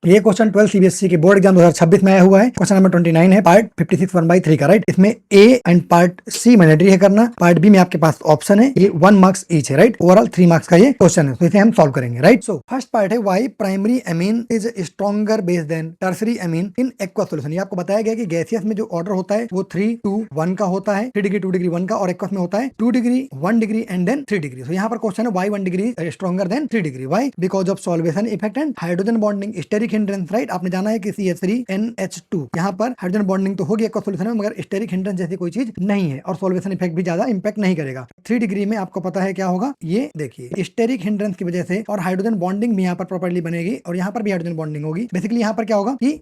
ये question 12 CBSE के board exam 2026 में आया हुआ है। क्वेश्चन नंबर 29 है, पार्ट 56 1/3 का, राइट। इसमें A and part C mandatory है करना, पार्ट बी में आपके पास ऑप्शन है, ये 1 मार्क्स ईच है, राइट। ओवरऑल 3 मार्क्स का ये क्वेश्चन है, तो इसे हम सॉल्व करेंगे, राइट। सो फर्स्ट पार्ट है, why primary amine is stronger base than tertiary amine in aqua solution. ये आपको बताया गया कि गैसियस में जो ऑर्डर होता है वो 3 2 1 का होता है, 3 डिग्री 2 डिग्री 1 का, और एक्वस में होता है 2 degree 1 degree and then 3 degree. तो यहाँ पर क्वेश्चन है, why 1 degree stronger than 3 degree, why? Because of solvation effect and hydrogen bonding steric hindrance, right. आपने जाना है कि CH3NH2 यहाँ पर हाइड्रोजन बॉन्डिंग तो होगी एक्वा सॉल्यूशन में, मगर स्टेरिक हिंड्रेंस जैसी कोई चीज नहीं है, और सॉल्वेशन इफेक्ट भी ज्यादा इंपैक्ट नहीं करेगा। 3 डिग्री में आपको पता है क्या होगा, ये देखिए स्टेरिक हिंड्रेंस की वजह से और हाइड्रोजन बॉन्डिंग भी यहाँ पर प्रॉपर्ली बनेगी, और यहाँ पर भी हाइड्रोजन बॉन्डिंग होगी। बेसिकली यहाँ पर क्या होगा कि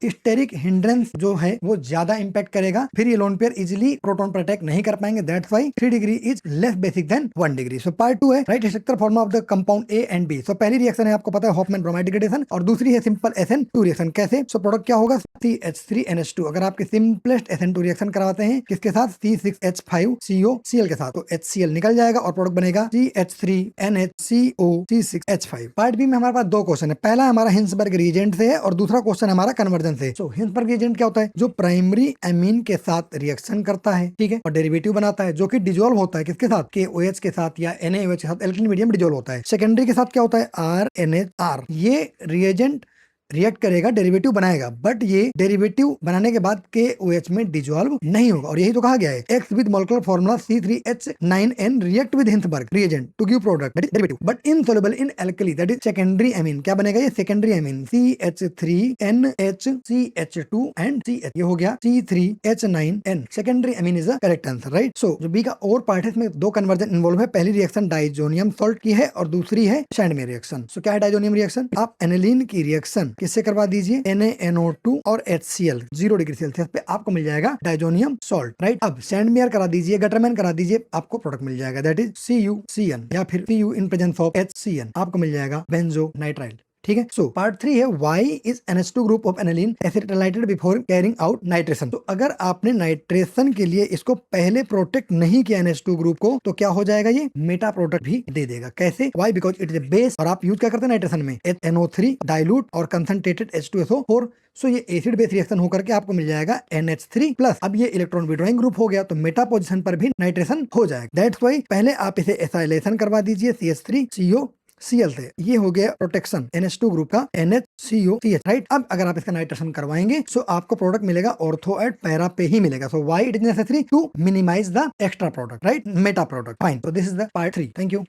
स्टेरिक हिंड्रेंस जो है वो ज्यादा इंपैक्ट करेगा, फिर ये लोन पेयर इजीली प्रोटॉन पर अटैक नहीं कर पाएंगे, that's why 3 degree is less basic than 1 degree. So part 2 है, right, structure form of the compound A and B. So पहली रिएक्शन है आपको पता है हॉफमैन ब्रोमाइड डिग्रेडेशन, और दूसरी है सिंपल SN2 रिएक्शन। कैसे? सो प्रोडक्ट क्या होगा, CH3NH2। अगर आपके सिंपलेस्ट SN2 रिएक्शन करवाते हैं किसके साथ, C6H5COCl के साथ, तो HCl निकल जाएगा और प्रोडक्ट बनेगा CH3NHCO6H5। पार्ट बी में हमारे पास 2 क्वेश्चन है, पहला हमारा हिंसबर्ग रिएजेंट से है और दूसरा क्वेश्चन हमारा कन्वर्जन से। सो हिंसबर्ग रिएजेंट क्या होता है, जो प्राइमरी एमीन के साथ रिएक्शन करता है, ठीक है, और डेरिवेटिव बनाता है जो कि डिजोल्व होता है किसके साथ, KOH के साथ या NaOH के साथ, एल्किल मीडियम डिजोल्व होता है। सेकेंडरी के साथ क्या होता है, RNHR। ये रिएजेंट रिएक्ट करेगा, डेरिवेटिव बनाएगा, बट ये डेरिवेटिव बनाने के बाद KOH में डिजोल्व नहीं होगा, और यही तो कहा गया है, X with molecular formula C3H9N react with Hinsberg reagent to give product that is derivative but insoluble in alkali that is secondary amine. क्या बनेगा ये, secondary amine CH3NHCH2 and CH, ये हो गया C3H9N। Secondary amine is the correct answer, right. So जो B का और part है इसमें 2 कन्वर्जन इन्वॉल्व है। पहली रिएक्शन डाइजोनियम सॉल्ट की है और दूसरी है सैंडमेयर रिएक्शन। सो क्या है डाइजोनियम रिएक्शन, आप एनिलीन की रिएक्शन किससे करवा दीजिए, NaNO2 और HCl 0 डिग्री सेल्सियस पे आपको मिल जाएगा डाइजोनियम सॉल्ट, राइट। अब सैंडमेयर करा दीजिए, गटरमैन करा दीजिए, आपको प्रोडक्ट मिल जाएगा दैट इज CuCN, या फिर Cu in presence of HCN, आपको मिल जाएगा बेंजोनाइट्राइल, ठीक है। सो पार्ट 3 है, why is NH2 group of aniline acetylated before carrying out nitration. तो अगर आपने नाइट्रेशन के लिए इसको पहले प्रोटेक्ट नहीं किया NH2 ग्रुप को, तो क्या हो जाएगा, ये मेटा प्रोडक्ट भी दे देगा। कैसे? Why? Because it is a base, और आप यूज क्या करते हैं नाइट्रेशन में, NO3 डाइल्यूट और कंसंट्रेटेड H2SO4। सो ये एसिड बेस रिएक्शन होकर के आपको मिल जाएगा NH3 प्लस। अब ये इलेक्ट्रॉन विड्रॉइंग ग्रुप हो गया, तो मेटा पोजीशन पर भी नाइट्रेशन हो जाएगा, दैट्स व्हाई पहले आप इसे एसाइलेशन करवा दीजिए CH3COCl से, ये हो गया प्रोटेक्शन NH2 ग्रुप का NHCOCH, राइट। अब अगर आप इसका नाइट्रेशन करवाएंगे सो आपको प्रोडक्ट मिलेगा ऑर्थो एट पैरा पे ही मिलेगा। So why it is necessary to minimise the extra product, right, meta product, fine. So this is the part 3, thank you.